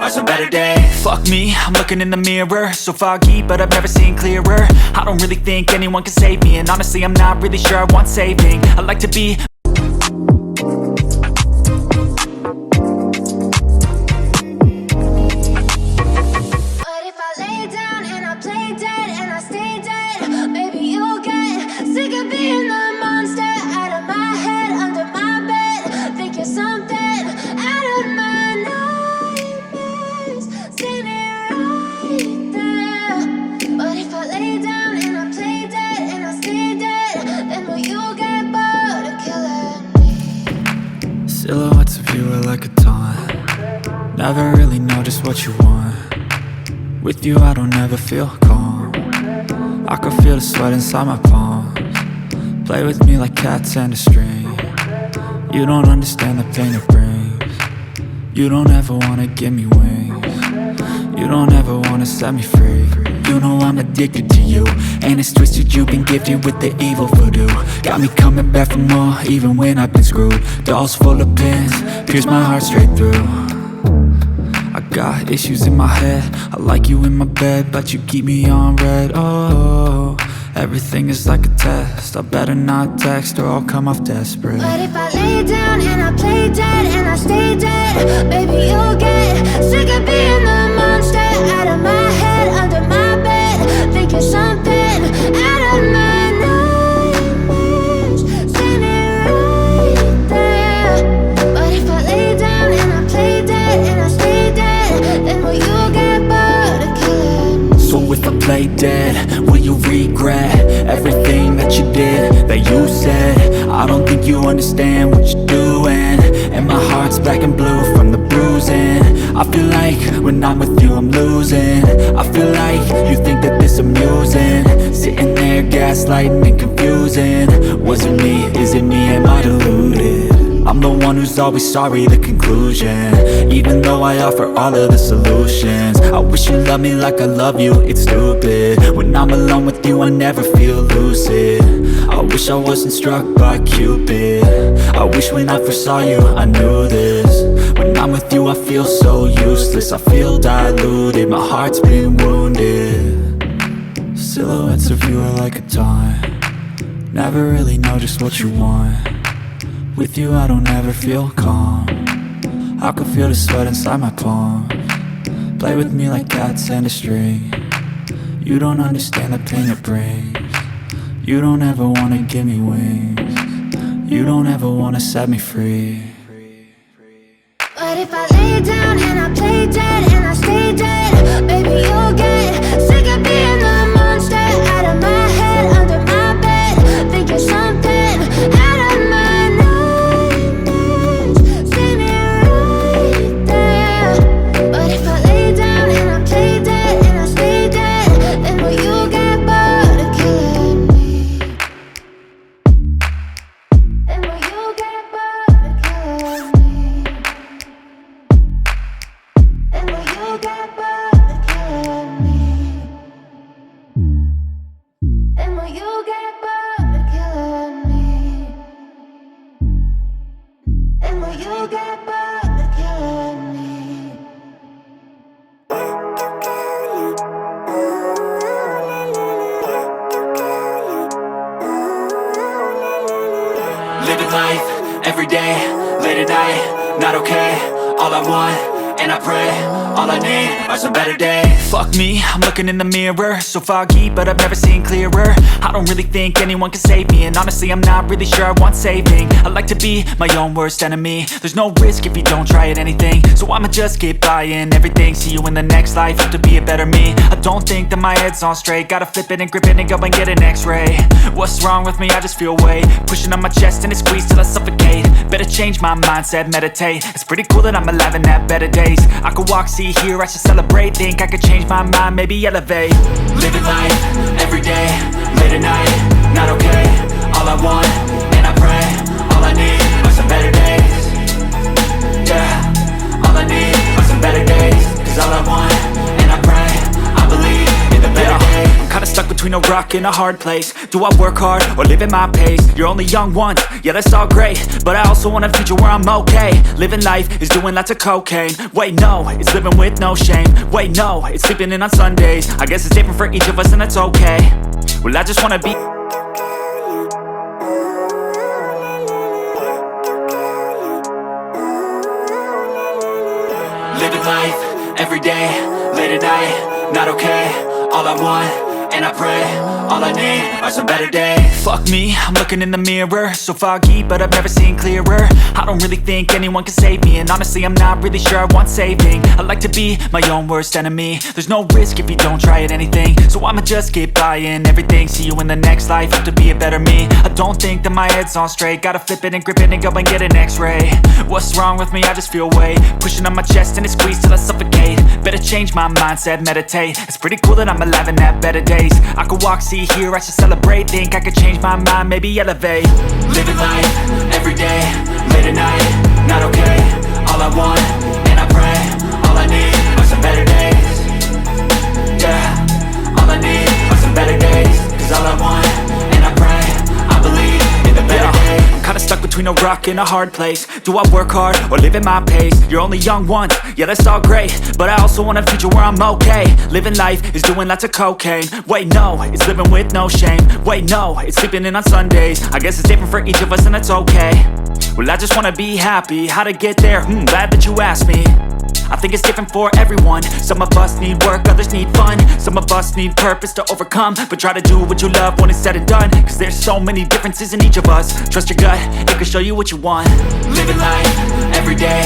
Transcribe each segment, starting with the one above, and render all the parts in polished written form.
are some better days. Fuck me, I'm looking in the mirror, so foggy, but I've never seen clearer. I don't really think anyone can save me, and honestly I'm not really sure I want saving. I like to be silhouettes of you are like a taunt. Never really know just what you want. With you I don't ever feel calm. I can feel the sweat inside my palms. Play with me like cats and a string. You don't understand the pain it brings. You don't ever wanna give me wings. You don't ever wanna set me free. You know I'm addicted to you, and it's twisted, you've been gifted with the evil voodoo. Got me coming back for more, even when I've been screwed. Dolls full of pins, pierce my heart straight through. I got issues in my head, I like you in my bed, but you keep me on red. Oh, everything is like a test, I better not text or I'll come off desperate. But if I lay down and I play dead and I stay dead, baby you'll get sick of being the monster out of my head, under my bed, thinking something out of my nightmares, standing right there. But if I lay down and I play dead and I stay dead, then will you get bored of killing me? So if I play dead, will you regret everything that you did, that you said? I don't think you understand what you're doing, and my heart's black and blue from the bruising. I feel like when I'm with you I'm losing. I feel like you think that this amusing, sitting there gaslighting and confusing. Was it me? Is it me? Am I deluded? I'm the one who's always sorry, the conclusion. Even though I offer all of the solutions, I wish you loved me like I love you, it's stupid. When I'm alone with you I never feel lucid. I wish I wasn't struck by Cupid. I wish when I first saw you I knew this. When I'm with you I feel so useless, I feel diluted, my heart's been wounded. Silhouettes of you are like a taunt. Never really know just what you want. With you I don't ever feel calm. I can feel the sweat inside my palms. Play with me like cats and a string. You don't understand the pain it brings. You don't ever wanna give me wings. You don't ever wanna set me free. But if I lay down and I play dead and I stay dead, baby you'll get sick of being the monster out of my head, under my bed, thinking something out of my nightmares, standing right there. But if I lay down and I play dead and I stay dead, then will you get bored of killing me? Then will you get bored of killing me? Then will you get bored of killing me? Then will you get bored of killing me? Then will you get bored of killing me? Living life, every day, late at night, not okay. All I want, and I pray, all I need are some better days. Fuck me, I'm looking in the mirror, so foggy, but I've never seen clearer. I don't really think anyone can save me, and honestly I'm not really sure I want saving. I like to be my own worst enemy. There's no risk if you don't try at anything, so I'ma just keep buying everything. See you in the next life, have to be a better me. I don't think that my head's on straight, gotta flip it and grip it and go and get an x-ray. What's wrong with me? I just feel weight pushing on my chest and it squeezes till I suffocate. Better change my mindset, meditate. It's pretty cool that I'm alive and have better days. I could walk, see, hear, I should celebrate. Think I could change my mind, maybe elevate. Living life, every day, late at night, not okay. All I want, and I pray, all I need are some better days. Yeah, all I need are some better days. Cause all I want, and I pray, I believe in the better days. I'm kinda stuck between between a rock and a hard place. Do I work hard or live at my pace? You're only young once, yeah that's all great, but I also want a future where I'm okay. Living life is doing lots of cocaine. Wait no, it's living with no shame. Wait no, it's sleeping in on Sundays. I guess it's different for each of us and that's okay. Well I just wanna be living life, everyday, late at night, not okay. All I want, and I pray, all I need are some better days. Fuck me, I'm looking in the mirror, so foggy, but I've never seen clearer. I don't really think anyone can save me, and honestly I'm not really sure I want saving. I like to be my own worst enemy. There's no risk if you don't try at anything, so I'ma just keep buying everything. See you in the next life, hope to be a better me. I don't think that my head's on straight, gotta flip it and grip it and go and get an x-ray. What's wrong with me? I just feel weight pushing on my chest and it squeezes till I suffocate. Better change my mindset, meditate. It's pretty cool that I'm alive and have better days. I could walk, see, hear, I should celebrate. Think I could change my mind, maybe elevate. Living life, everyday, late at night, not okay. All I want, and I pray, all I need are some better days. Yeah, all I need are some better days. Cause all I want, and I pray, I believe in the better days. I'm kinda stuck between a rock and a hard place. Do I work hard or live at my pace? You're only young once, yeah that's all great, but I also want a future where I'm okay. Living life is doing lots of cocaine. Wait no, it's living with no shame. Wait no, it's sleeping in on Sundays. I guess it's different for each of us and that's okay. Well I just wanna be happy, how to get there? Glad that you asked me. I think it's different for everyone. Some of us need work, others need fun. Some of us need purpose to overcome. But try to do what you love when it's said and done. Cause there's so many differences in each of us. Trust your gut, it can show you what you want. Living life, everyday,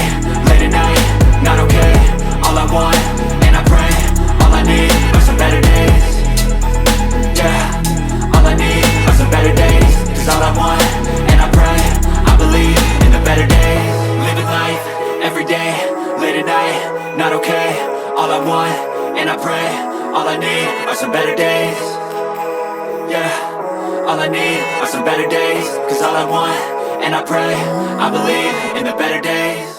late at night, not okay. All I want, and I pray, all I need are some better days. Yeah, all I need are some better days. Cause all I want, and I pray, I believe in the better days. Living life, everyday, late at night, not okay. All I want, and I pray, all I need are some better days. Yeah, all I need are some better days. Cause all I want, and I pray, I believe in the better days.